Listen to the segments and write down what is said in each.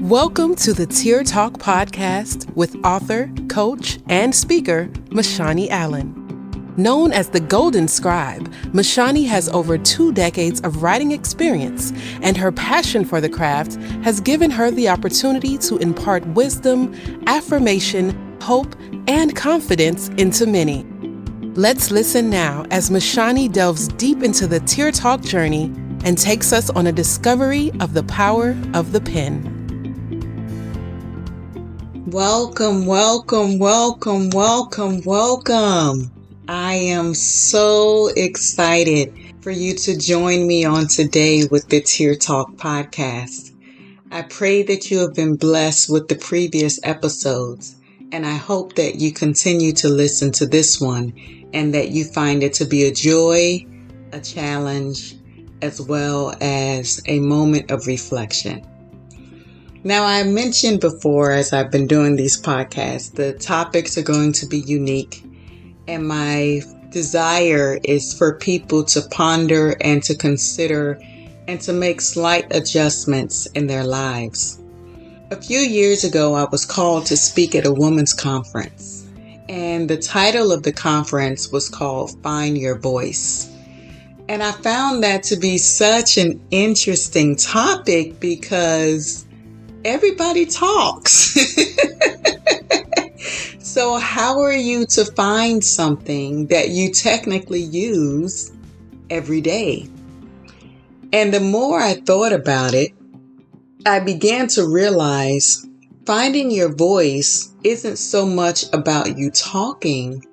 Welcome to the Tear Talk podcast with author, coach, and speaker, MaShani Allen. Known as the Golden Scribe, MaShani has over 2 decades of writing experience, and her passion for the craft has given her the opportunity to impart wisdom, affirmation, hope, and confidence into many. Let's listen now as MaShani delves deep into the Tear Talk journey and takes us on a discovery of the power of the pen. Welcome. I am so excited for you to join me on today with the Tear Talk podcast. I pray that you have been blessed with the previous episodes, and I hope that you continue to listen to this one and that you find it to be a joy, a challenge, as well as a moment of reflection. Now, I mentioned before, as I've been doing these podcasts, the topics are going to be unique, and my desire is for people to ponder and to consider and to make slight adjustments in their lives. A few years ago, I was called to speak at a women's conference, and the title of the conference was called Find Your Voice. And I found that to be such an interesting topic because everybody talks. So how are you to find something that you technically use every day? And the more I thought about it, I began to realize finding your voice isn't so much about you talking,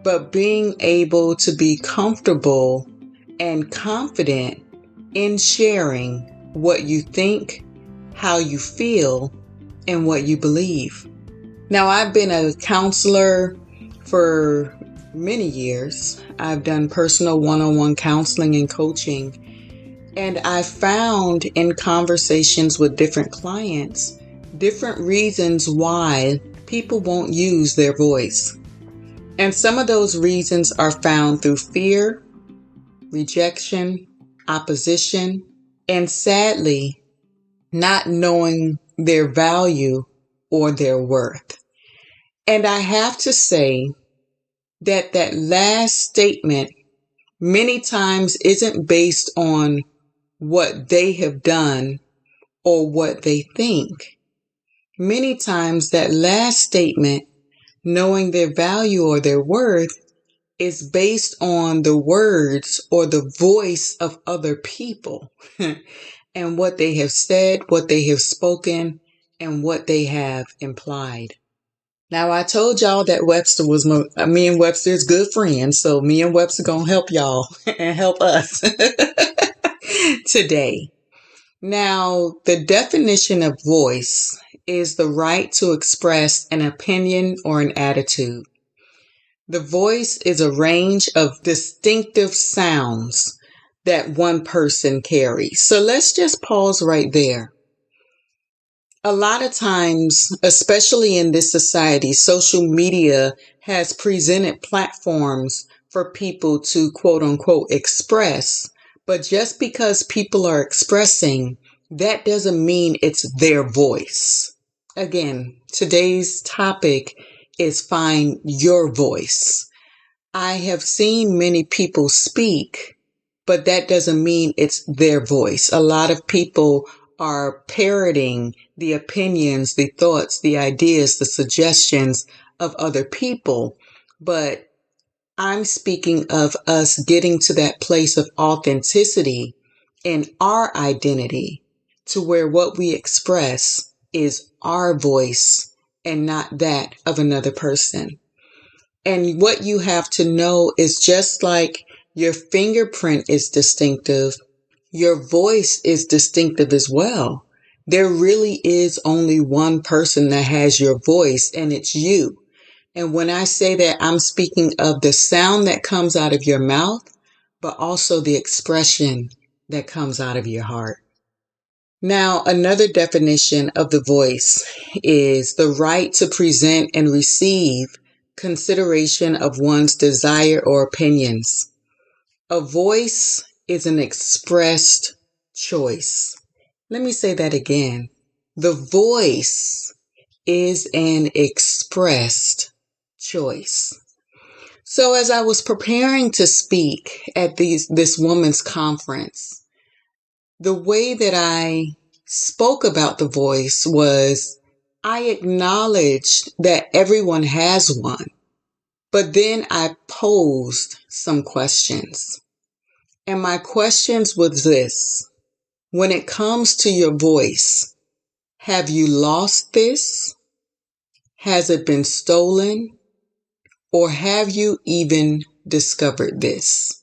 but being able to be comfortable and confident in sharing what you think, how you feel, and what you believe. Now, I've been a counselor for many years. I've done personal one-on-one counseling and coaching, and I found in conversations with different clients, different reasons why people won't use their voice. And some of those reasons are found through fear, rejection, opposition, and sadly, not knowing their value or their worth. And I have to say that that last statement many times isn't based on what they have done or what they think. Many times that last statement, knowing their value or their worth, is based on the words or the voice of other people. And what they have said, what they have spoken, and what they have implied. Now, I told y'all that Webster was me and Webster's good friends, so me and Webster gonna help y'all and help us today. Now, the definition of voice is the right to express an opinion or an attitude. The voice is a range of distinctive sounds that one person carries. So let's just pause right there. A lot of times, especially in this society, social media has presented platforms for people to quote unquote express. But just because people are expressing, that doesn't mean it's their voice. Again, today's topic is find your voice. I have seen many people speak, but that doesn't mean it's their voice. A lot of people are parroting the opinions, the thoughts, the ideas, the suggestions of other people. But I'm speaking of us getting to that place of authenticity in our identity to where what we express is our voice and not that of another person. And what you have to know is just like your fingerprint is distinctive, your voice is distinctive as well. There really is only one person that has your voice, and it's you. And when I say that, I'm speaking of the sound that comes out of your mouth, but also the expression that comes out of your heart. Now, another definition of the voice is the right to present and receive consideration of one's desire or opinions. A voice is an expressed choice. Let me say that again. The voice is an expressed choice. So as I was preparing to speak at this woman's conference, the way that I spoke about the voice was I acknowledged that everyone has one, but then I posed some questions. And my questions was this: when it comes to your voice, have you lost this? Has it been stolen? Or have you even discovered this?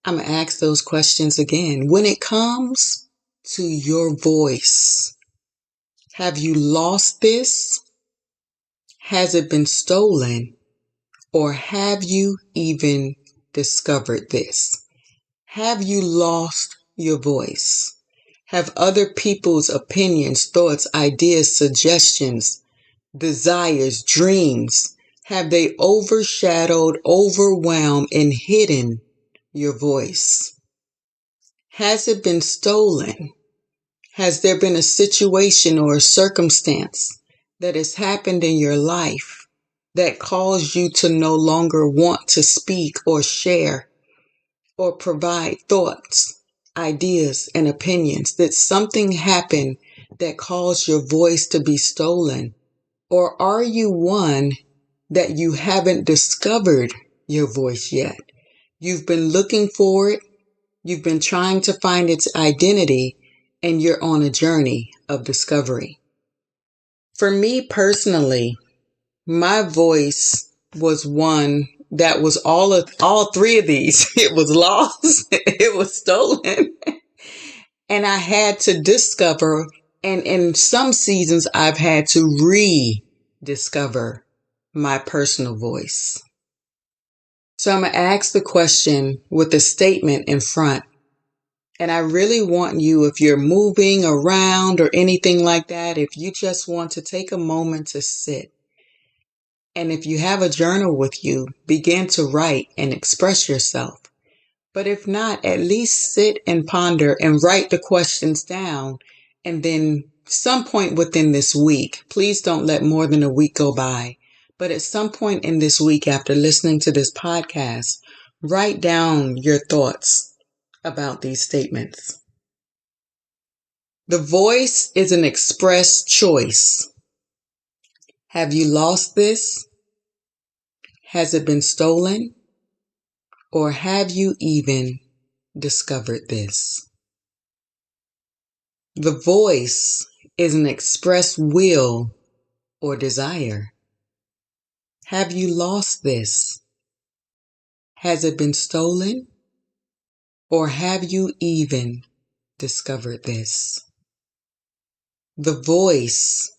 I'm going to ask those questions again. When it comes to your voice, have you lost this? Has it been stolen? Or have you even discovered this? Have you lost your voice? Have other people's opinions, thoughts, ideas, suggestions, desires, dreams, have they overshadowed, overwhelmed, and hidden your voice? Has it been stolen? Has there been a situation or a circumstance that has happened in your life that caused you to no longer want to speak or share or provide thoughts, ideas, and opinions? Did something happen that caused your voice to be stolen? Or are you one that you haven't discovered your voice yet? You've been looking for it. You've been trying to find its identity, and you're on a journey of discovery. For me personally, my voice was one that was all three of these. It was lost, it was stolen, and I had to discover, and in some seasons I've had to rediscover my personal voice. So I'm going to ask the question with a statement in front. And I really want you, if you're moving around or anything like that, if you just want to take a moment to sit. And if you have a journal with you, begin to write and express yourself. But if not, at least sit and ponder and write the questions down. And then some point within this week, please don't let more than a week go by. But at some point in this week, after listening to this podcast, write down your thoughts about these statements. The voice is an express choice. Have you lost this? Has it been stolen? Or have you even discovered this? The voice is an express will or desire. Have you lost this? Has it been stolen? Or have you even discovered this? The voice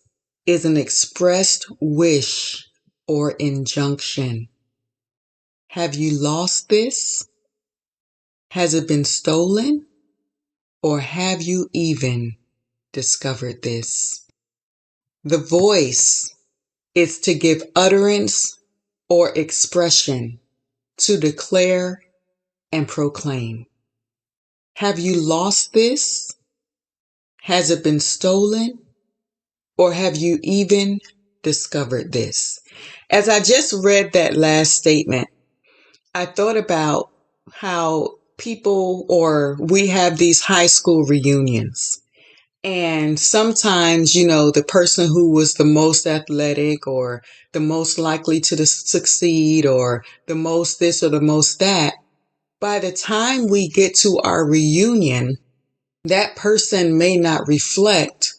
is an expressed wish or injunction. Have you lost this? Has it been stolen? Or have you even discovered this? The voice is to give utterance or expression, to declare and proclaim. Have you lost this? Has it been stolen? Or have you even discovered this? As I just read that last statement, I thought about how people, or we have these high school reunions. And sometimes, the person who was the most athletic or the most likely to succeed or the most this or the most that, by the time we get to our reunion, that person may not reflect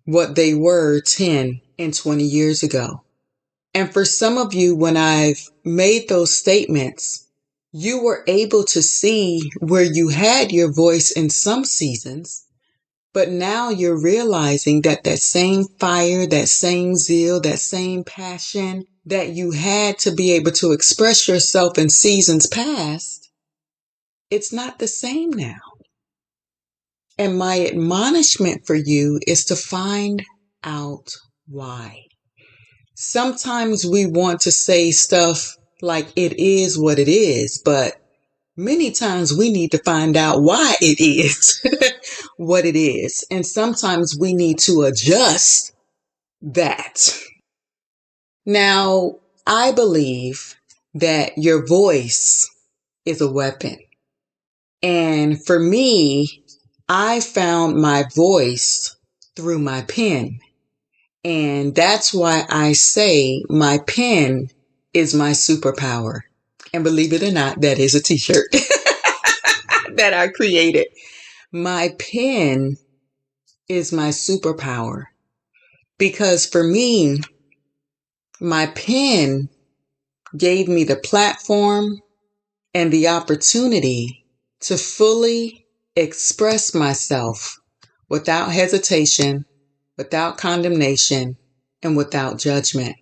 what they were 10 and 20 years ago. And for some of you, when I've made those statements, you were able to see where you had your voice in some seasons, but now you're realizing that that same fire, that same zeal, that same passion that you had to be able to express yourself in seasons past, it's not the same now. And my admonishment for you is to find out why. Sometimes we want to say stuff like it is what it is, but many times we need to find out why it is. what it is. And sometimes we need to adjust that. Now, I believe that your voice is a weapon. And for me, I found my voice through my pen. And that's why I say my pen is my superpower. And believe it or not, that is a t-shirt that I created. My pen is my superpower because for me, my pen gave me the platform and the opportunity to fully express myself without hesitation, without condemnation, and without judgment.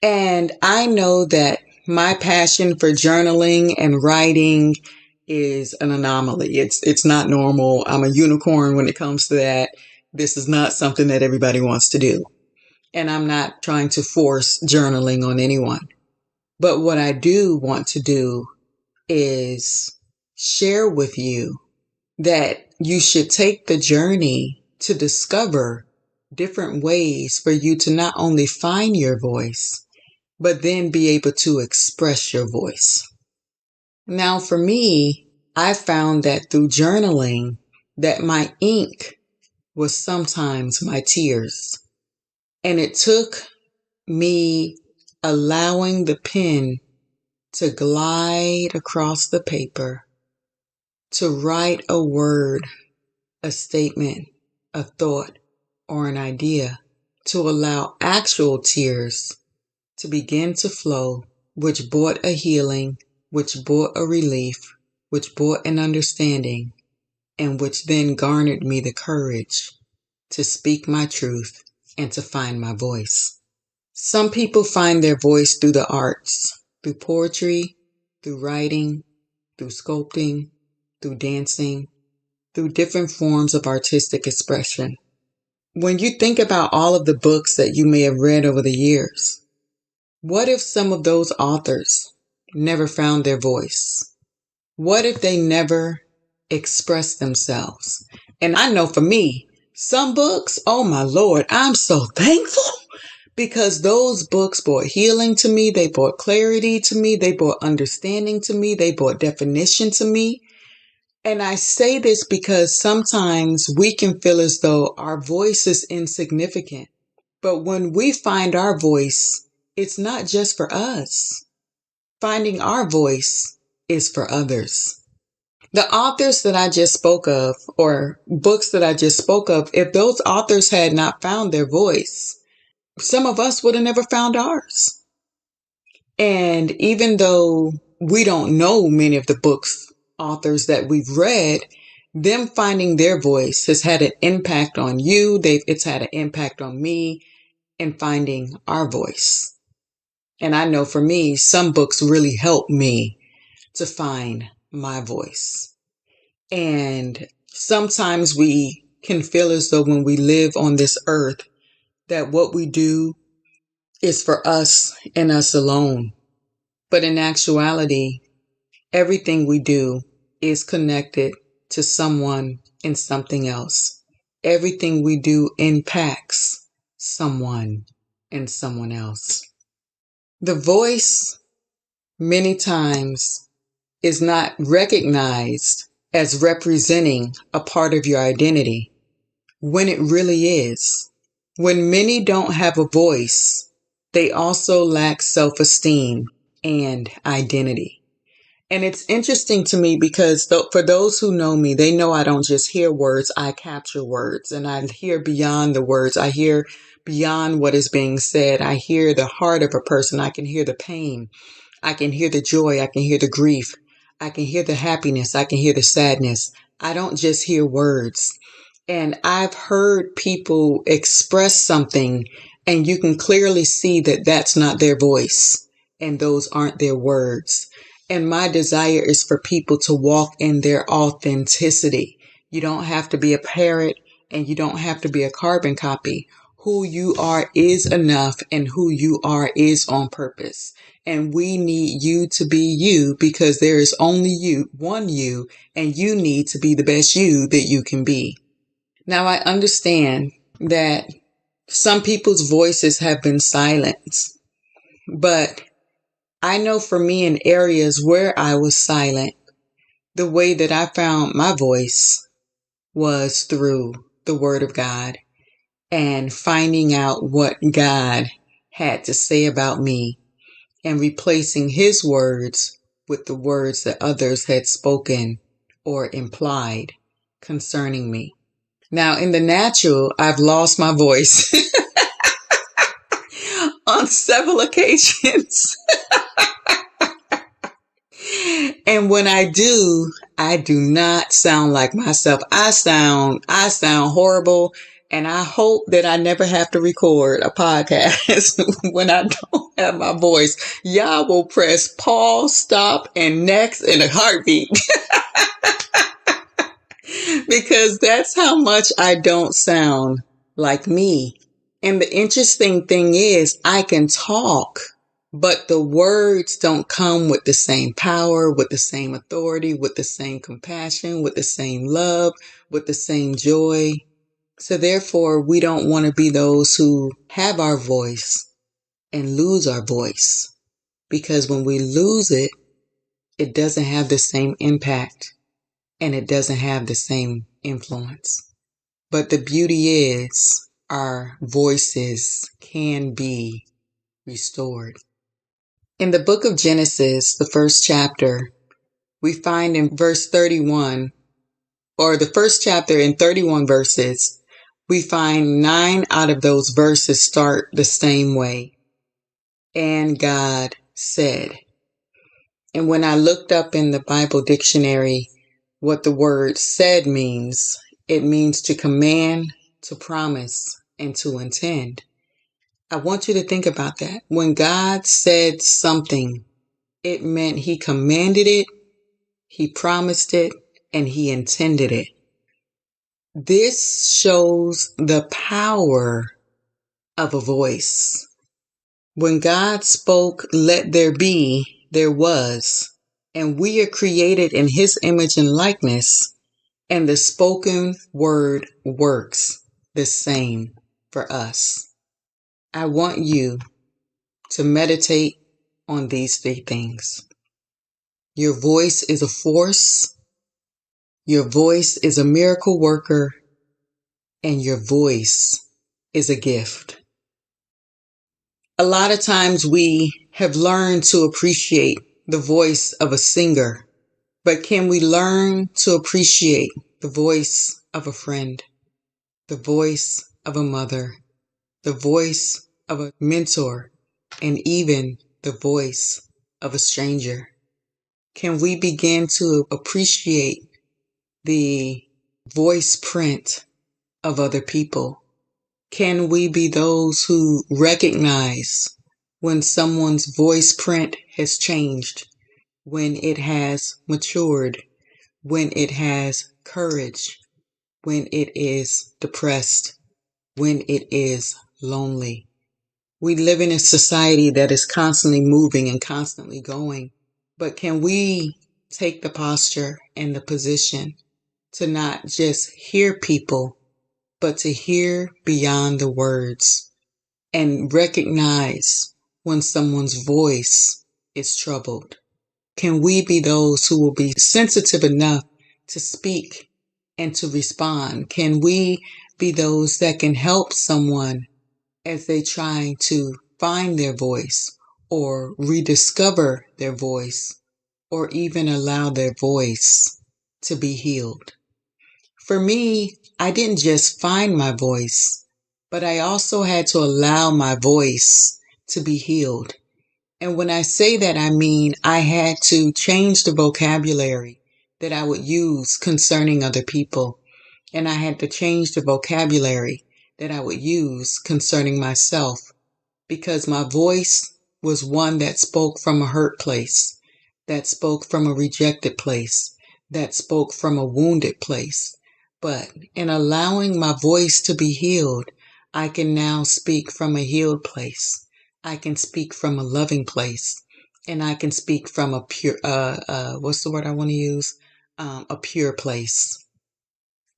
And I know that my passion for journaling and writing is an anomaly. It's not normal. I'm a unicorn when it comes to that. This is not something that everybody wants to do. And I'm not trying to force journaling on anyone. But what I do want to do is share with you that you should take the journey to discover different ways for you to not only find your voice, but then be able to express your voice. Now, for me, I found that through journaling that my ink was sometimes my tears. And it took me allowing the pen to glide across the paper, to write a word, a statement, a thought, or an idea, to allow actual tears to begin to flow, which brought a healing, which brought a relief, which brought an understanding, and which then garnered me the courage to speak my truth and to find my voice. Some people find their voice through the arts, through poetry, through writing, through sculpting, through dancing, through different forms of artistic expression. When you think about all of the books that you may have read over the years, what if some of those authors never found their voice? What if they never expressed themselves? And I know for me, some books, oh my Lord, I'm so thankful because those books brought healing to me. They brought clarity to me. They brought understanding to me. They brought definition to me. And I say this because sometimes we can feel as though our voice is insignificant. But when we find our voice, it's not just for us. Finding our voice is for others. The authors that I just spoke of, or books that I just spoke of, if those authors had not found their voice, some of us would have never found ours. And even though we don't know many of the books, authors that we've read, them finding their voice has had an impact on you. It's had an impact on me in finding our voice. And I know for me, some books really helped me to find my voice. And sometimes we can feel as though when we live on this earth, that what we do is for us and us alone. But in actuality, everything we do is connected to someone and something else. Everything we do impacts someone and someone else. The voice, many times, is not recognized as representing a part of your identity when it really is. When many don't have a voice, they also lack self-esteem and identity. And it's interesting to me because for those who know me, they know I don't just hear words, I capture words and I hear beyond the words. I hear beyond what is being said. I hear the heart of a person. I can hear the pain. I can hear the joy. I can hear the grief. I can hear the happiness. I can hear the sadness. I don't just hear words. And I've heard people express something and you can clearly see that that's not their voice and those aren't their words. And my desire is for people to walk in their authenticity. You don't have to be a parrot and you don't have to be a carbon copy. Who you are is enough and who you are is on purpose. and we need you to be you because there is only you, one you, and you need to be the best you that you can be. Now, I understand that some people's voices have been silenced, but I know for me in areas where I was silent, the way that I found my voice was through the Word of God and finding out what God had to say about me and replacing His words with the words that others had spoken or implied concerning me. Now, in the natural, I've lost my voice on several occasions. And when I do not sound like myself. I sound horrible. And I hope that I never have to record a podcast when I don't have my voice. Y'all will press pause, stop, and next in a heartbeat. Because that's how much I don't sound like me. And the interesting thing is I can talk, but the words don't come with the same power, with the same authority, with the same compassion, with the same love, with the same joy. So therefore, we don't want to be those who have our voice and lose our voice. Because when we lose it, it doesn't have the same impact and it doesn't have the same influence. But the beauty is our voices can be restored. In the book of Genesis, the first chapter, we find in verse 31, or the first chapter in 31 verses, we find 9 out of those verses start the same way. And God said. And when I looked up in the Bible dictionary what the word said means, it means to command, to promise, and to intend. I want you to think about that. When God said something, it meant He commanded it, He promised it, and He intended it. This shows the power of a voice. When God spoke, let there be, there was. And we are created in His image and likeness, and the spoken word works the same for us. I want you to meditate on these 3 things. Your voice is a force. Your voice is a miracle worker. And your voice is a gift. A lot of times we have learned to appreciate the voice of a singer, but can we learn to appreciate the voice of a friend, the voice of a mother, the voice of a mentor, and even the voice of a stranger? Can we begin to appreciate the voice print of other people? Can we be those who recognize when someone's voice print has changed, when it has matured, when it has courage, when it is depressed, when it is lonely? We live in a society that is constantly moving and constantly going, but can we take the posture and the position to not just hear people, but to hear beyond the words and recognize when someone's voice is troubled? Can we be those who will be sensitive enough to speak and to respond? Can we be those that can help someone as they try to find their voice or rediscover their voice or even allow their voice to be healed? For me, I didn't just find my voice, but I also had to allow my voice to be healed. And when I say that, I mean I had to change the vocabulary that I would use concerning other people. And I had to change the vocabulary that I would use concerning myself, because my voice was one that spoke from a hurt place, that spoke from a rejected place, that spoke from a wounded place. But in allowing my voice to be healed, I can now speak from a healed place. I can speak from a loving place. and I can speak from a pure, what's the word I want to use? A pure place.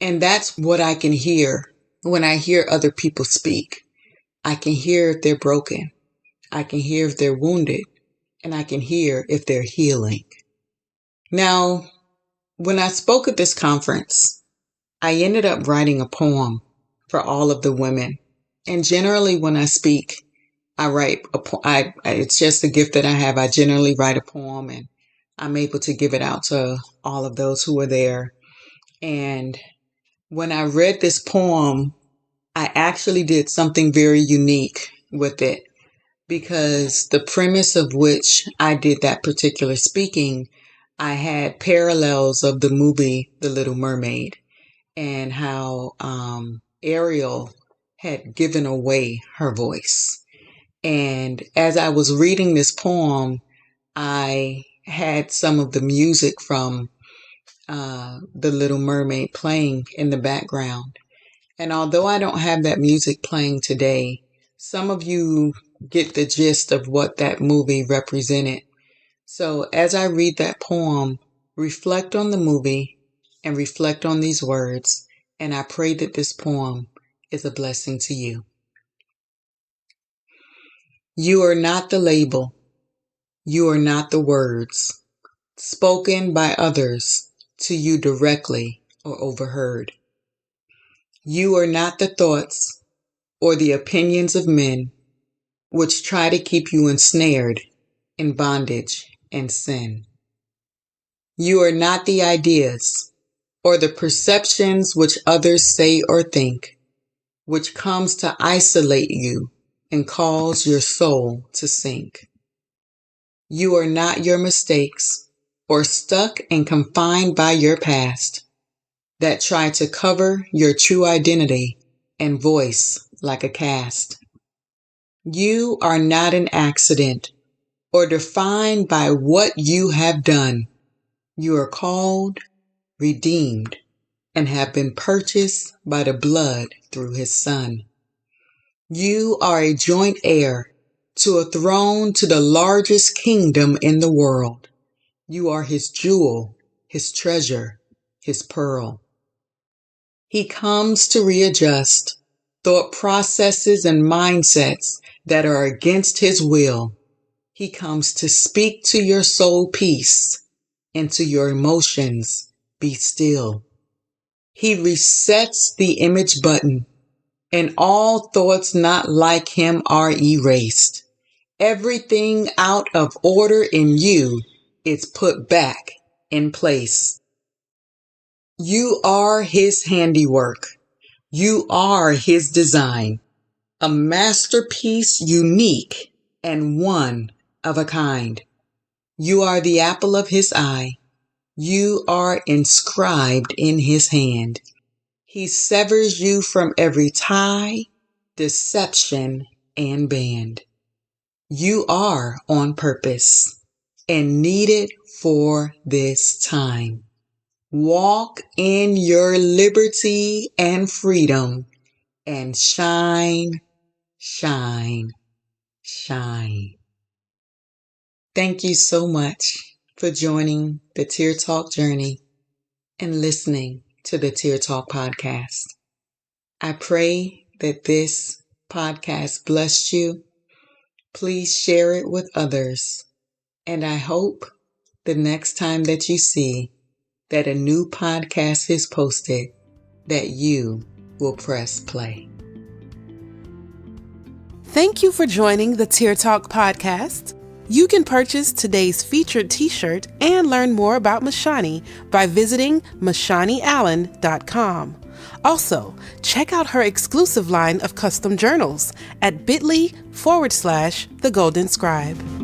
And that's what I can hear when I hear other people speak. I can hear if they're broken. I can hear if they're wounded. And I can hear if they're healing. Now, when I spoke at this conference, I ended up writing a poem for all of the women. And generally when I speak, I write it's just a gift that I have. I generally write a poem and I'm able to give it out to all of those who are there. And when I read this poem, I actually did something very unique with it, because the premise of which I did that particular speaking, I had parallels of the movie The Little Mermaid and how Ariel had given away her voice. And as I was reading this poem, I had some of the music from The Little Mermaid playing in the background. And although I don't have that music playing today, some of you get the gist of what that movie represented. So as I read that poem, reflect on the movie and reflect on these words, and I pray that this poem is a blessing to you. You are not the label. You are not the words spoken by others to you directly or overheard. You are not the thoughts or the opinions of men which try to keep you ensnared in bondage and sin. You are not the ideas or the perceptions which others say or think, which comes to isolate you and cause your soul to sink. You are not your mistakes or stuck and confined by your past that try to cover your true identity and voice like a cast. You are not an accident or defined by what you have done. You are called, redeemed, and have been purchased by the blood through his Son. You are a joint heir to a throne to the largest kingdom in the world. You are his jewel, his treasure, his pearl. He comes to readjust thought processes and mindsets that are against his will. He comes to speak to your soul peace and to your emotions, be still. He resets the image button and all thoughts not like him are erased. Everything out of order in you is put back in place. You are his handiwork. You are his design, a masterpiece unique and one of a kind. You are the apple of his eye. You are inscribed in his hand. He severs you from every tie, deception, and band. You are on purpose and needed for this time. Walk in your liberty and freedom and shine, shine, shine. Thank you so much for joining the Tear Talk journey and listening to the Tear Talk podcast. I pray that this podcast blessed you. Please share it with others. And I hope the next time that you see that a new podcast is posted, that you will press play. Thank you for joining the Tear Talk podcast. You can purchase today's featured t-shirt and learn more about MaShani by visiting MaShaniAllen.com. Also, check out her exclusive line of custom journals at bit.ly/The Golden Scribe.